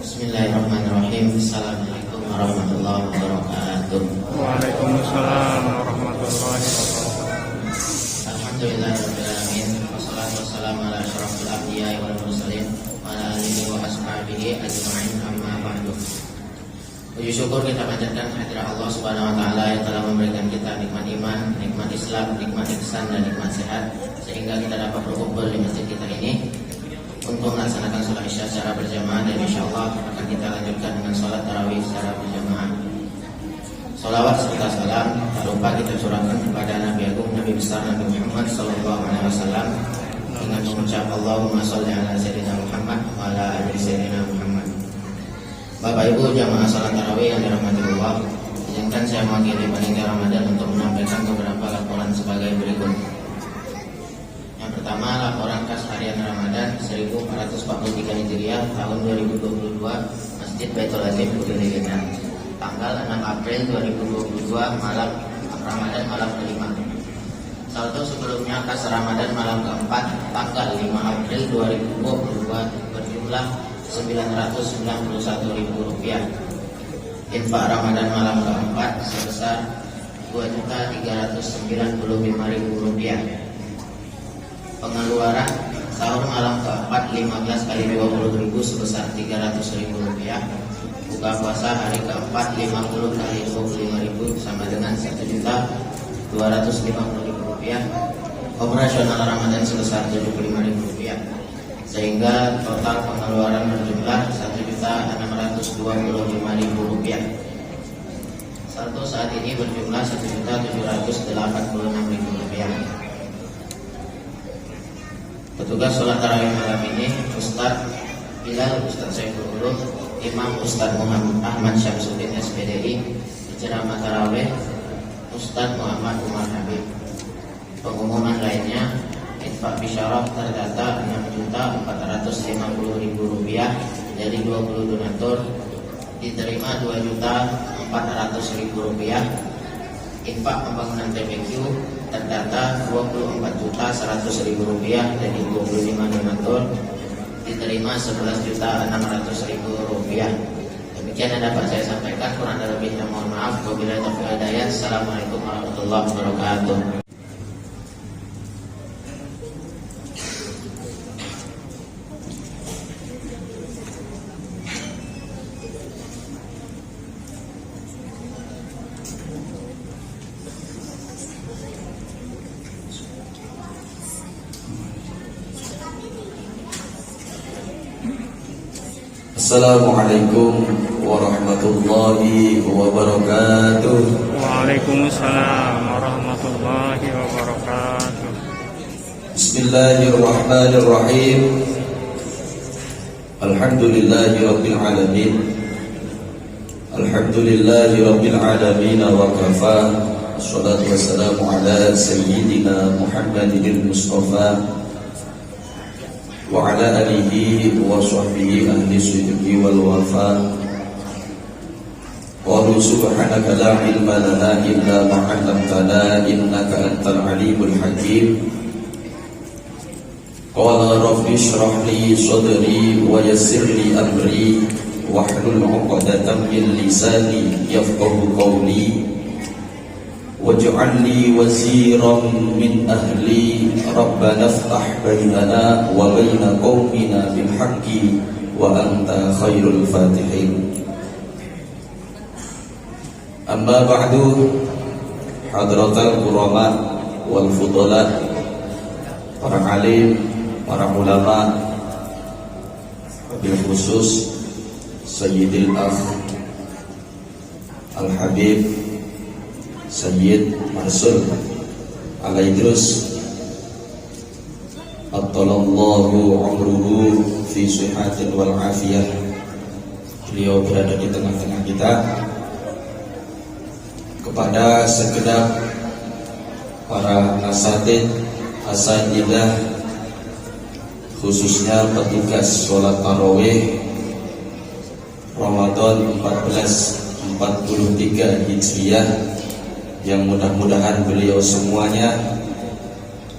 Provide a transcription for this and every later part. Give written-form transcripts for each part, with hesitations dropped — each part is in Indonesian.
Bismillahirrahmanirrahim. Assalamualaikum warahmatullahi wabarakatuh. Waalaikumsalam warahmatullahi wabarakatuh. Alhamdulillahirabbil alamin. Wassalatu wassalamu ala asyrofil anbiya'i wal mursalin wa ala alihi wa ashabihi ajma'in, amma ba'du. Puji syukur kita panjatkan kehadirat Allah Subhanahu wa taala yang telah memberikan kita nikmat iman, nikmat Islam, nikmat ihsan dan nikmat sehat sehingga kita dapat berkumpul di masjid kita ini untuk melaksanakan sholat isya secara berjamaah, dan insya Allah akan kita lanjutkan dengan sholat tarawih secara berjamaah. Sholawat serta salam tak lupa kita curahkan kepada Nabi Agung, Nabi besar Nabi Muhammad SAW dengan mengucap Allahumma sholli ala sayyidina Muhammad wa ala ali sayyidina Muhammad. Bapak Ibu jamaah sholat tarawih yang dirahmati Allah, izinkan saya mewakili panitia Ramadan untuk menyampaikan beberapa laporan sebagai berikut. Yang pertama, laporan kas harian Ramadan 1443 Hijriah tahun 2022 Masjid Baitul Azim Kudiligina, tanggal 6 April 2022 malam Ramadan malam kelima. Saldo sebelumnya kas Ramadan malam keempat tanggal 5 April 2022 berjumlah Rp991.000. Infak Ramadan malam keempat sebesar Rp2.395.000. Pengeluaran sahur malam keempat 15 kali 20.000 sebesar Rp300.000. Buka puasa hari keempat 50 kali 25.000 sama dengan Rp1.250.000. Operasional Ramadan sebesar Rp75.000, sehingga total pengeluaran berjumlah Rp1.625.000. Saldo saat ini berjumlah Rp1.786.000. Petugas sholat tarawih malam ini Ustaz Bilal, Ustaz Saiful Ulum, Imam Ustaz Muhammad Ahmad Syamsuddin SPDI, penceramah tarawih Ustaz Muhammad Umar Habib. Pengumuman lainnya, infak bisyarah terdata Rp6.450.000 dari 20 donatur, diterima Rp2.400.000. Infak pembangunan TPQ terdata Rp24.100.000 dari 25 donatur, diterima Rp11.600.000. Demikian yang dapat saya sampaikan, kurang dan lebihnya mohon maaf. Wabillahi taufiq wal hidayah. Assalamualaikum warahmatullahi wabarakatuh. Assalamualaikum warahmatullahi wabarakatuh. Waalaikumsalam warahmatullahi wabarakatuh. Bismillahirrahmanirrahim. Alhamdulillahi rabbil alamin. Alhamdulillahi rabbil alamin wa kafa. Assalatu wassalamu ala sayyidina Muhammadin Mustafa wa ala alihi wa sahbihi ahli sidqi wal wafa. Qalu subhanaka la ilma lana illa ma 'allamtana innaka antal alimul hakim. Qala rabbi shrah li sadri wa yassir li amri wahlul 'uqdatam min lisani yafqahu qawli. Waj'al li waziran min ahli rabbana iftah bainana wa baina qaumina bil haqqi wa anta khairul fatihin. Amma ba'du, hadratal kurama wal fudala, para alim, para ulama, bil khusus Sayyidil Akh Al-Habib Sayyid Marsul Al-Idrus Attalallahu umruhu fi sihatin wal afiyah. Beliau berada di tengah-tengah kita. Kepada segenap para asatid, asatidah, khususnya petugas sholat tarawih Ramadan 1443 Hijriah, yang mudah-mudahan beliau semuanya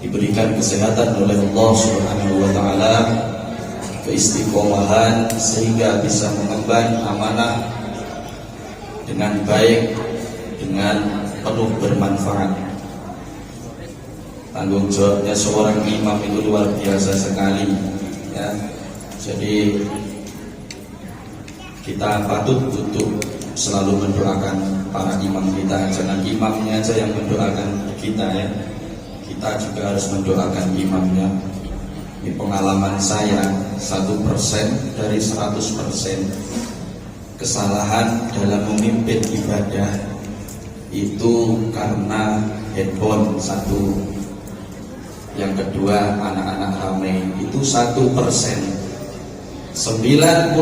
diberikan kesehatan oleh Allah Subhanahu wa taala, keistiqomahan sehingga bisa mengemban amanah dengan baik, dengan penuh bermanfaat. Tanggung jawabnya seorang imam itu luar biasa sekali, ya. Jadi kita patut untuk selalu mendoakan para imam kita. Jangan imamnya aja yang mendoakan kita, ya. Kita juga harus mendoakan imamnya. Di pengalaman saya, 1% dari 100% kesalahan dalam memimpin ibadah itu karena handphone satu. Yang kedua, anak-anak ramai, itu 1%. 99%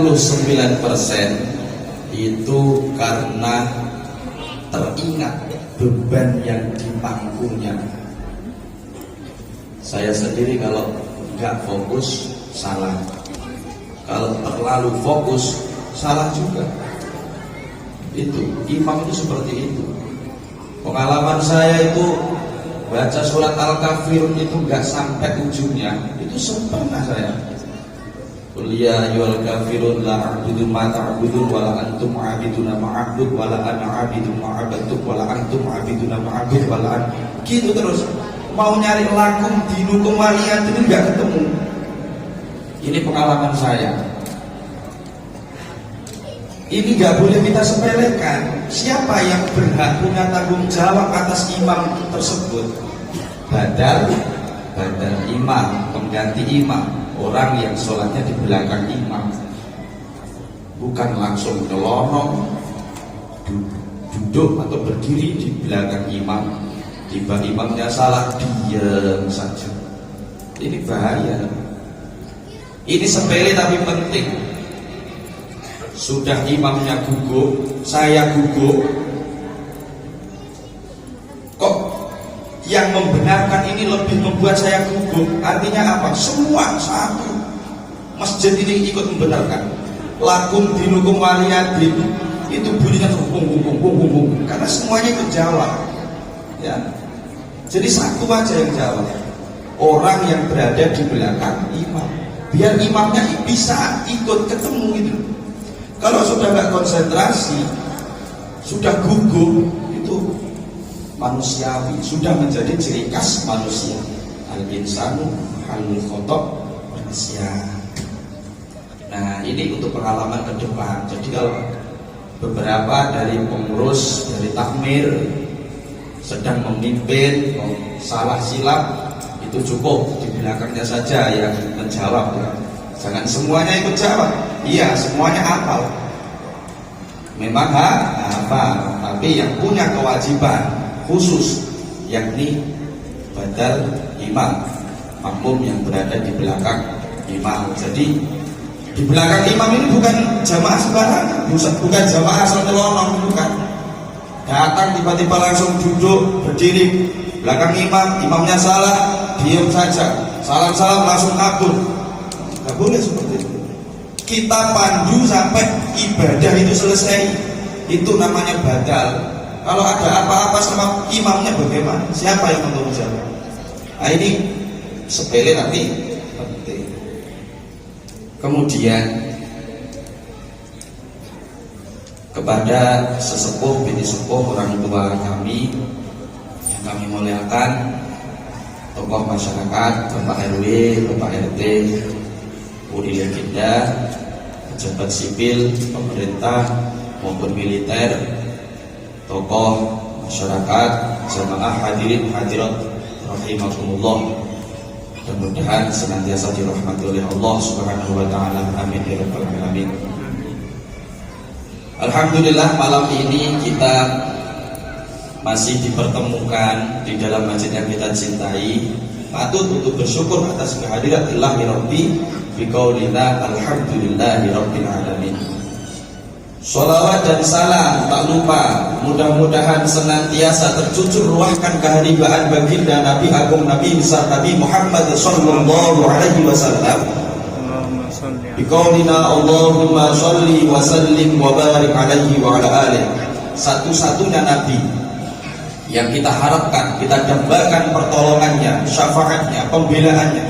itu karena teringat beban yang dipanggungnya. Saya sendiri kalau nggak fokus salah, kalau terlalu fokus salah juga. Itu imam itu seperti itu. Pengalaman saya itu baca surat Al-Kafirun itu nggak sampai ujungnya, itu sempurna saya. Qul ya ayyuhal kafirun la a'budu ma ta'budun wa la antum 'abiduna ma a'bud wa la ana 'abidu ma 'abadtum wa la antum 'abiduna ma a'bud wa la gitu terus. Mau nyari lakum dinukum waliyat itu enggak ketemu. Ini pengalaman saya. Ini enggak boleh kita sepelekan. Siapa yang berhak punya tanggung jawab atas imam tersebut? Badal imam, pengganti imam. Orang yang sholatnya di belakang imam, bukan langsung nyelonong duduk atau berdiri di belakang imam. Tiba imamnya salah, diam saja. Ini bahaya. Ini sepele tapi penting. Sudah imamnya gugup, saya gugup, kok yang membenarkan ini lebih membuat saya gugup? Artinya apa? Semua satu masjid ini ikut membenarkan. Lakum dinukum waliyadin itu bunyinya bung, karena semuanya ikut jawab, ya. Jadi satu aja yang jawab, orang yang berada di belakang imam, biar imamnya bisa ikut ketemu gitu. Kalau sudah nggak konsentrasi, sudah gugup, itu manusiawi, sudah menjadi ciri khas manusia. Al-insanu halul khotok manusia. Nah, ini untuk pengalaman ke depan. Jadi kalau beberapa dari pengurus dari takmir sedang memimpin salah silap, itu cukup di belakangnya saja yang menjawab, ya. Jangan semuanya ikut jawab. Iya, semuanya hafal. Memang hafal, tapi yang punya kewajiban khusus yakni badal imam, makmum yang berada di belakang imam. Jadi di belakang imam ini bukan jamaah sembarangan, bukan jamaah asal nyelonong, bukan. Datang tiba-tiba langsung duduk berdiri belakang imam, imamnya salah, diam saja, salam-salam langsung kabur. Nggak boleh seperti itu. Kita pandu sampai ibadah itu selesai, itu namanya badal. Kalau ada apa-apa sama imamnya bagaimana? Siapa yang menanggung jawab? Nah, ini sepele tapi penting. Kemudian kepada sesepuh, binti sepuh, orang tua kami yang kami muliakan, tokoh masyarakat, Bapak RW, Bapak RT, Udil Yakinda, pejabat sipil, pemerintah maupun militer, tokoh masyarakat, jamaah hadirin hadirat rahimakumullah. Mudah-mudahan senantiasa dirahmati oleh Allah Subhanahu wa taala. Amin ya rabbal alamin. Alhamdulillah, malam ini kita masih dipertemukan di dalam masjid yang kita cintai. Patut untuk bersyukur atas kehadirat Ilahi Rabbi biqaulina alhamdulillahi rabbil alamin. Sholawat dan salam tak lupa mudah-mudahan senantiasa tercucur ruahkan keharibaan baginda Nabi Agung Nabi besar Nabi Muhammad sallallahu alaihi wasallam. Biqaulina Allahumma sholli wa sallim wa barik alaihi wa ala alihi. Satu-satunya Nabi yang kita harapkan, kita dambakan pertolongannya, syafaatnya, pembelaannya.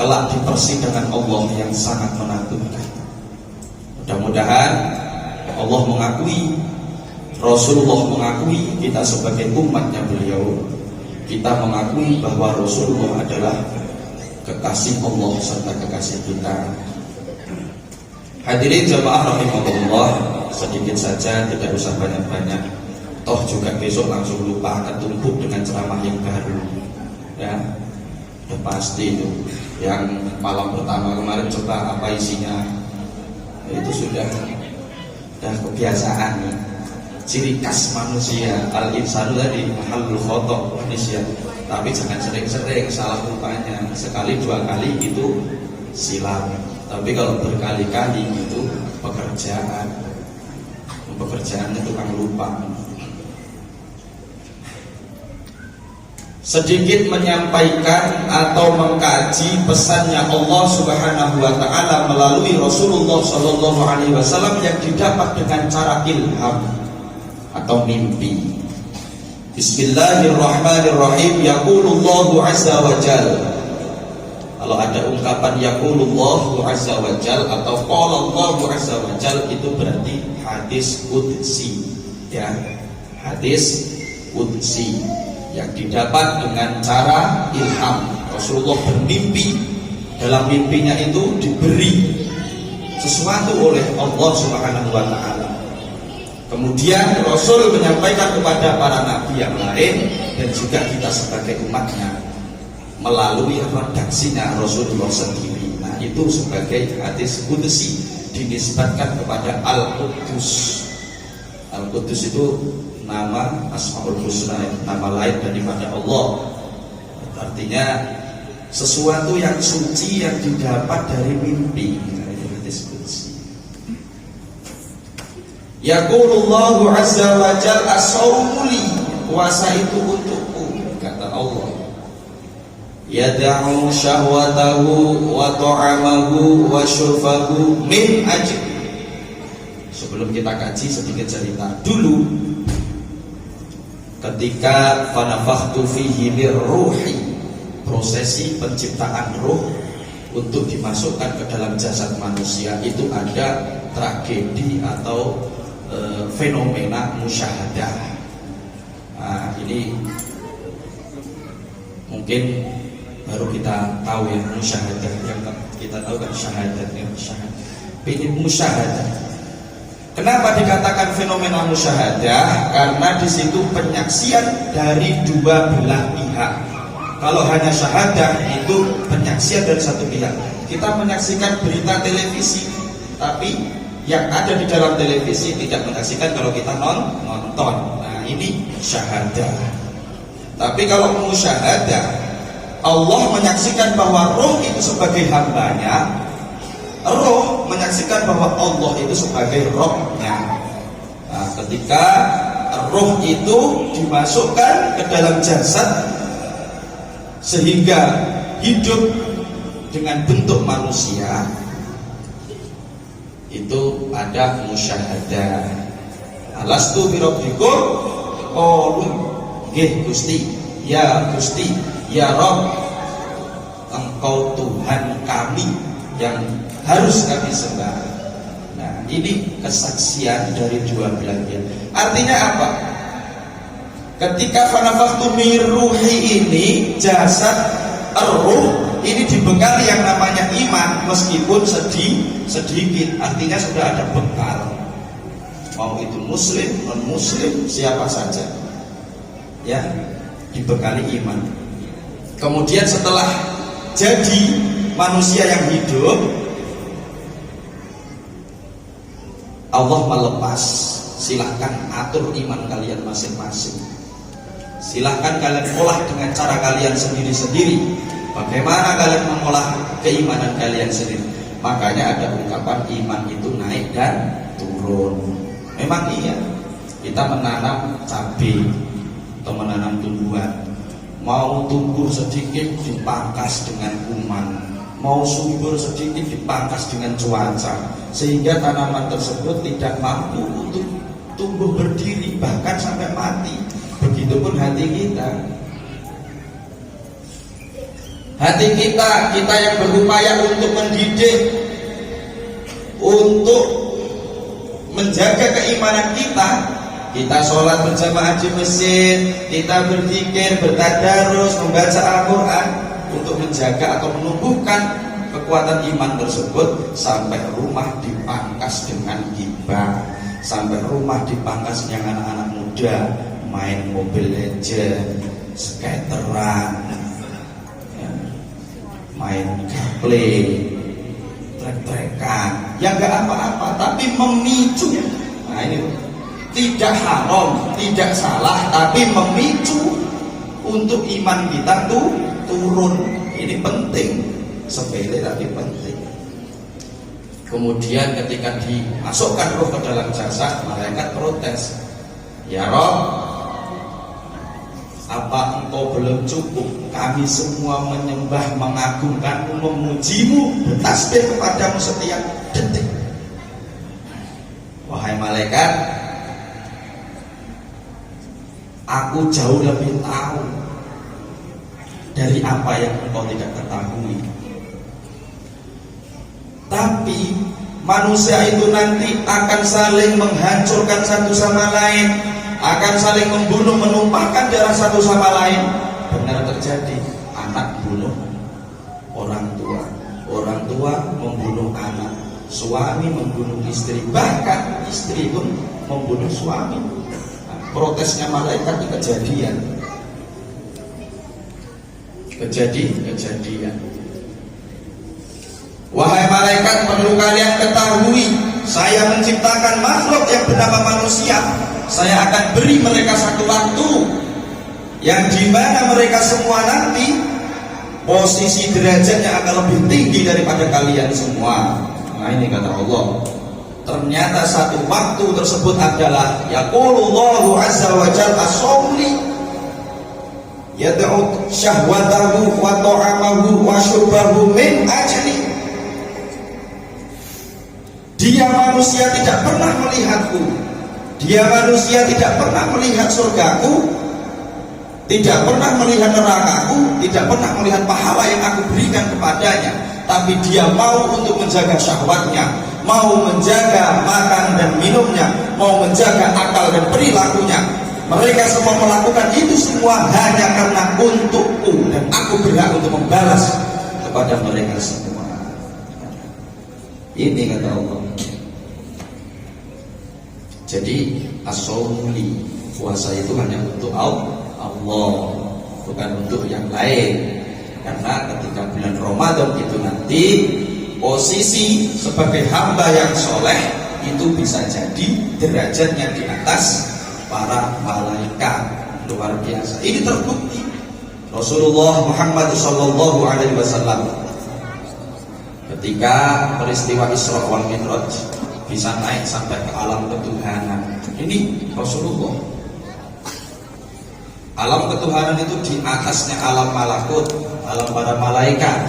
kelak di persidangan Allah yang sangat menakutkan. Mudah-mudahan Allah mengakui, Rasulullah mengakui kita sebagai umatnya beliau, kita mengakui bahwa Rasulullah adalah kekasih Allah serta kekasih kita. Hadirin jamaah rahimahullah, sedikit saja, tidak usah banyak-banyak. Toh juga besok langsung lupa, akan tumpuk dengan ceramah yang baru. Ya, udah pasti itu. Yang malam pertama kemarin coba apa isinya, itu sudah kebiasaan. Ciri khas manusia, al-insanu tadi mahallul khotok manusia. Tapi jangan sering-sering salah rupanya. Sekali dua kali itu silap. Tapi kalau berkali-kali itu pekerjaannya tukang lupa. Sedikit menyampaikan atau mengkaji pesannya Allah Subhanahu wa taala melalui Rasulullah sallallahu alaihi wasallam yang didapat dengan cara ilham atau mimpi. Bismillahirrahmanirrahim. Yaqulullahu azza wa jalla. Kalau ada ungkapan yaqulullahu azza wa jalla atau qala Allahu azza wa jalla, itu berarti hadis qudsi, ya. Hadis qudsi yang didapat dengan cara ilham. Rasulullah bermimpi, dalam mimpinya itu diberi sesuatu oleh Allah Subhanahu wa taala. Kemudian Rasul menyampaikan kepada para nabi yang lain dan juga kita sebagai umatnya melalui redaksinya Rasulullah sendiri. Nah, itu sebagai hadis qudsi, dinisbatkan kepada Al-Quddus. Al-Quddus itu nama Asmaul Husna, nama lain daripada Allah. Artinya sesuatu yang suci yang didapat dari mimpi. Nah, itu hadis qudsi. Yaqulullahu azza wa jalla as-sawmu li, puasa itu untukku, kata Allah. Yada'u syahwatahu wa ta'amahu wa syurfahu min ajli. Sebelum kita kaji sedikit cerita dulu. Ketika fanafakhtu fihi mir ruhi, prosesi penciptaan ruh untuk dimasukkan ke dalam jasad manusia, itu ada tragedi atau fenomena musyahadah. Nah, ini mungkin baru kita tahu ya, musyahadah. Yang kita tahu kan syahadat, ya, syahadat. Ini musyahadah. Kenapa dikatakan fenomena musyahadah? Karena di situ penyaksian dari dua belah pihak. Kalau hanya syahadah itu penyaksian dari satu pihak. Kita menyaksikan berita televisi, tapi yang ada di dalam televisi tidak menyaksikan kalau kita nonton. Nah, ini syahadah. Tapi kalau musyahadah, Allah menyaksikan bahwa roh itu sebagai hambanya, roh menyaksikan bahwa Allah itu sebagai rohnya. Nah, ketika roh itu dimasukkan ke dalam jasad sehingga hidup dengan bentuk manusia, itu ada musyahadah. Alastu birabbikum? Qalu nggih Gusti. Ya Gusti, ya Rabb, Engkau Tuhan kami yang harus kami sembah. Nah, ini kesaksian dari dua belah pihak. Artinya apa? Ketika fanafakhtu mir ruhi ini, jasad ruh ini dibekali yang namanya iman, meskipun sedikit, artinya sudah ada bekal. Mau itu muslim, non muslim, siapa saja, ya, dibekali iman. Kemudian setelah jadi manusia yang hidup, Allah melepas. Silahkan atur iman kalian masing-masing. Silahkan kalian olah dengan cara kalian sendiri-sendiri. Bagaimana kalian mengolah keimanan kalian sendiri? Makanya ada ungkapan iman itu naik dan turun. Memang iya, kita menanam cabai atau menanam tumbuhan, mau tumbuh sedikit dipangkas dengan kuman, mau subur sedikit dipangkas dengan cuaca, sehingga tanaman tersebut tidak mampu untuk tumbuh berdiri, bahkan sampai mati. Begitupun hati kita. hati kita yang berupaya untuk mendidik, untuk menjaga keimanan kita sholat berjamaah di masjid, kita berzikir, bertadarus, membaca Al-Quran, untuk menjaga atau menumbuhkan kekuatan iman tersebut, sampai rumah dipangkas dengan ghibah, sampai rumah dipangkas dengan anak-anak muda main Mobile Legends, skateran, main gameplay, trek-trekan, yang gak apa-apa tapi memicu. Nah ini tidak haram, tidak salah, tapi memicu untuk iman kita tuh turun. Ini penting, sepele tapi penting. Kemudian ketika dimasukkan roh ke dalam jasad, malaikat protes, ya Rob, apa engkau belum cukup? Kami semua menyembah, mengagungkanmu, memujimu, bertasbih kepadamu setiap detik. Wahai malaikat, aku jauh lebih tahu dari apa yang engkau tidak ketahui. Tapi manusia itu nanti akan saling menghancurkan satu sama lain, akan saling membunuh, menumpahkan darah satu sama lain. Benar terjadi, anak bunuh orang tua membunuh anak, suami membunuh istri, bahkan istri pun membunuh suami. Nah, protesnya malaikat itu kejadian. Wahai malaikat, perlu kalian ketahui, saya menciptakan makhluk yang bernama manusia. Saya akan beri mereka satu waktu yang dimana mereka semua nanti posisi derajatnya akan lebih tinggi daripada kalian semua. Nah ini kata Allah. Ternyata satu waktu tersebut adalah yaqulullahu azza wa jalla as-sawli yad'u syahwatahu wa ta'amahu wa syurbahu min ajli. Dia manusia tidak pernah melihatku, dia manusia tidak pernah melihat surgaku, tidak pernah melihat nerakaku, tidak pernah melihat pahala yang aku berikan kepadanya. Tapi dia mau untuk menjaga syahwatnya, mau menjaga makan dan minumnya, mau menjaga akal dan perilakunya. Mereka semua melakukan itu semua hanya karena untukku, dan aku berhak untuk membalas kepada mereka semua. Ini kata Allah. Jadi as-sawli, puasa itu hanya untuk Allah, bukan untuk yang lain. Karena ketika bulan Ramadan itu nanti posisi sebagai hamba yang soleh itu bisa jadi derajatnya di atas para malaikat. Luar biasa. Ini terbukti. Rasulullah Muhammad sallallahu alaihi wasallam ketika peristiwa Isra wal Mi'raj bisa naik sampai ke alam ketuhanan. Ini Rasulullah. Alam ketuhanan itu di atasnya alam malakut, alam para malaikat.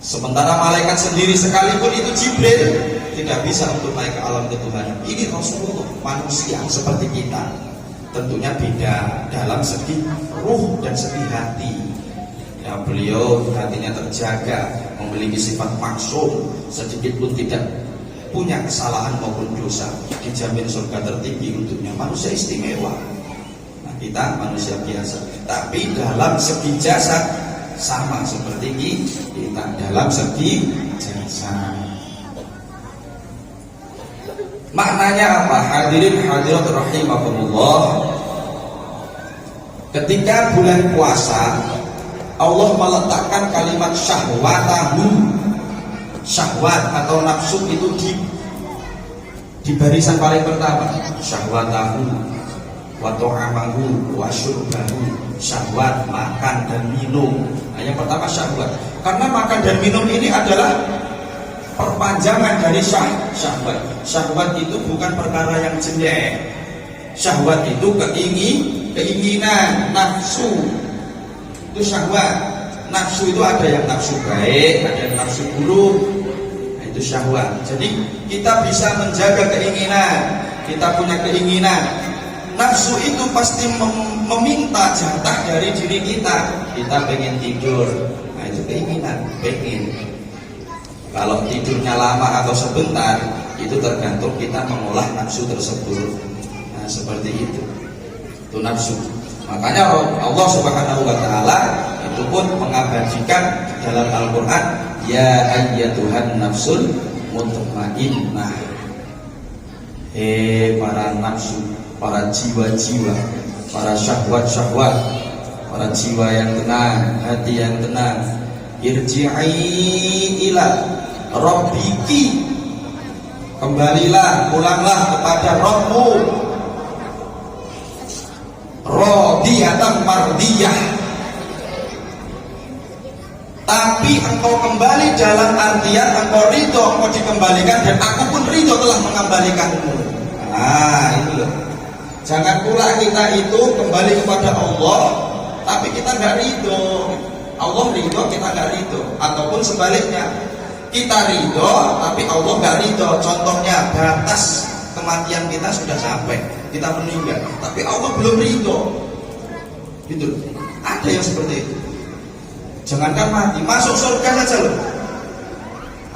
Sementara malaikat sendiri sekalipun itu Jibril tidak bisa untuk naik ke alam ketuhanan. Ini Rasulullah, manusia seperti kita. Tentunya beda dalam segi ruh dan segi hati. Ya, beliau hatinya terjaga, memiliki sifat maksum, sedikit pun tidak punya kesalahan maupun dosa, dijamin surga tertinggi untuknya. Manusia istimewa. Nah, kita manusia biasa, tapi dalam segi jasad sama seperti kita dalam segi jasad. Maknanya apa? Hadirin hadirat rahimakumullah. Ketika bulan puasa, Allah meletakkan kalimat syahwatahu, syahwat atau nafsu itu di barisan paling pertama. Syahwatahu wa ta'amahu wa syurbahu, syahwat makan dan minum. Nah, yang pertama syahwat, karena makan dan minum ini adalah perpanjangan dari syahwat. Syahwat itu bukan perkara yang jelek. Syahwat itu keinginan, nafsu. Itu syahwat. Nafsu itu ada yang nafsu baik, ada yang nafsu buruk. Nah, itu syahwat. Jadi kita bisa menjaga keinginan. Kita punya keinginan nafsu itu pasti meminta jatah dari diri kita. Kita pengen tidur, nah itu keinginan, pengen. Kalau tidurnya lama atau sebentar, itu tergantung kita mengolah nafsu tersebut. Nah seperti itu nafsu. Makanya Allah Subhanahu wa taala itu pun mengabadikan dalam Al-Qur'an, ya ayyatuhan nafsul mutmainnah. Para nafsu, para jiwa-jiwa, para syahwat-syahwat, para jiwa yang tenang, hati yang tenang, irji'i ila rabbiki, kembalilah, pulanglah kepada Rabbmu, radiyatan mardiyah. Tapi engkau kembali dalam artian engkau ridho, engkau dikembalikan, dan aku pun ridho telah mengembalikanmu. Nah itu loh. Jangan pula kita itu kembali kepada Allah tapi kita nggak ridho. Allah ridho, kita nggak ridho. Ataupun sebaliknya, kita ridho tapi Allah nggak ridho. Contohnya, batas kematian kita sudah sampai, kita meninggal, tapi Allah belum ridho. Gitu. Ada yang seperti itu. Jangankan mati, masuk surga saja loh.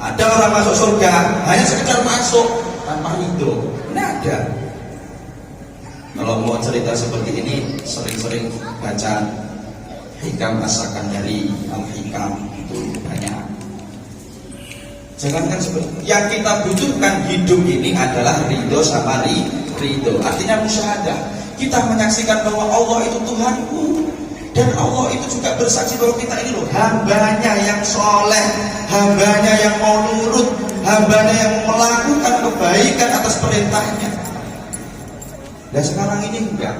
Ada orang masuk surga hanya sekedar masuk tanpa ridho. Ini ada. Kalau mau cerita seperti ini, sering-sering baca hikam masakan dari Al-Hikam, itu banyak. Jangankan seperti yang kita butuhkan hidup ini adalah ridho sama ridho. Artinya musyahadah. Kita menyaksikan bahwa Allah itu Tuhanku, dan Allah itu juga bersaksi bahwa kita ini loh hambanya yang soleh, hambanya yang mau nurut, hambanya yang melakukan kebaikan atas perintahnya. Dan sekarang ini enggak.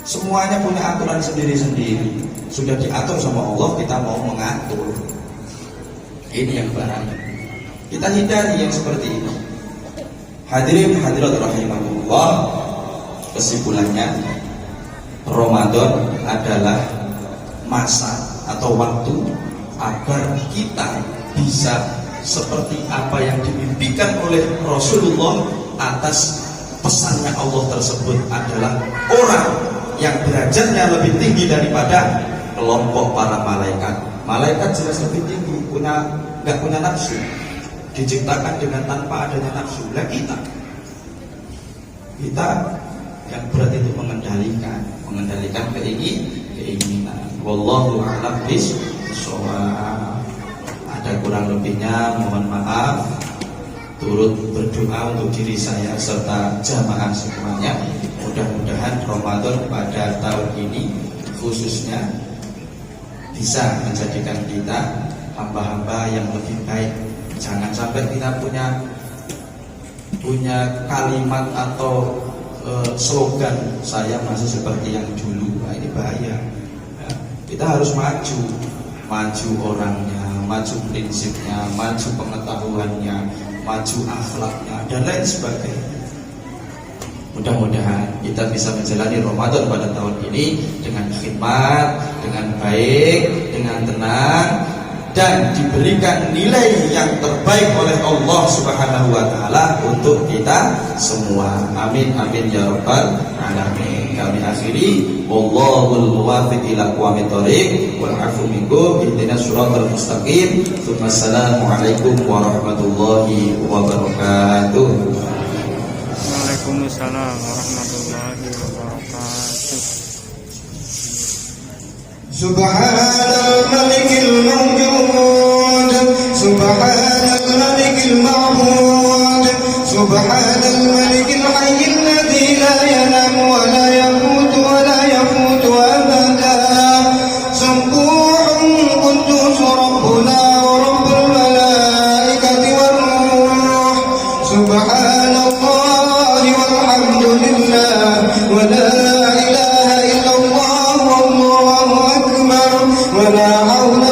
Semuanya punya aturan sendiri-sendiri. Sudah diatur sama Allah, kita mau mengatur. Ini yang bahaya. Kita hindari yang seperti ini. Hadirin hadirat rahimahullah, kesimpulannya, Ramadan adalah masa atau waktu agar kita bisa seperti apa yang dimimpikan oleh Rasulullah atas pesannya Allah tersebut, adalah orang yang derajatnya lebih tinggi daripada kelompok para malaikat. Malaikat jelas lebih tinggi, nggak punya nafsu, diciptakan dengan tanpa adanya nafsu. Lah kita yang berat itu mengendalikan keinginan. Wallahu a'lam bishawab. Ada kurang lebihnya mohon maaf. Turut berdoa untuk diri saya serta jamaah semuanya. Mudah-mudahan Ramadan pada tahun ini khususnya bisa menjadikan kita hamba-hamba yang lebih baik. Jangan sampai kita punya kalimat atau slogan saya masih seperti yang dulu. Nah, ini bahaya. Kita harus maju orangnya, maju prinsipnya, maju pengetahuannya, maju akhlaknya, dan lain sebagainya. Mudah-mudahan kita bisa menjalani Ramadan pada tahun ini dengan khidmat, dengan baik, dengan tenang, dan diberikan nilai yang terbaik oleh Allah Subhanahu wa taala untuk kita semua. Amin amin ya rabbal alamin. Kami akhiri, wallahul muwaffiq ila aqwamit thoriq wal 'afwu minkum, ihdinas siratal mustaqim. Wassalamualaikum warahmatullahi wabarakatuh. Waalaikumsalam warahmatullahi wabarakatuh. Subhanal malikil mawjud, subhanal malikil ma'bud, subhanal malikil hayyil ladzi la yanamu wa la yamutu wa la yamutu abada. Subuhun quddus rabbuna wa rabbul malaikati war ruh. Subhanallahi walhamdulillah wa la ilaha illallah wallahu akbar wa la hawla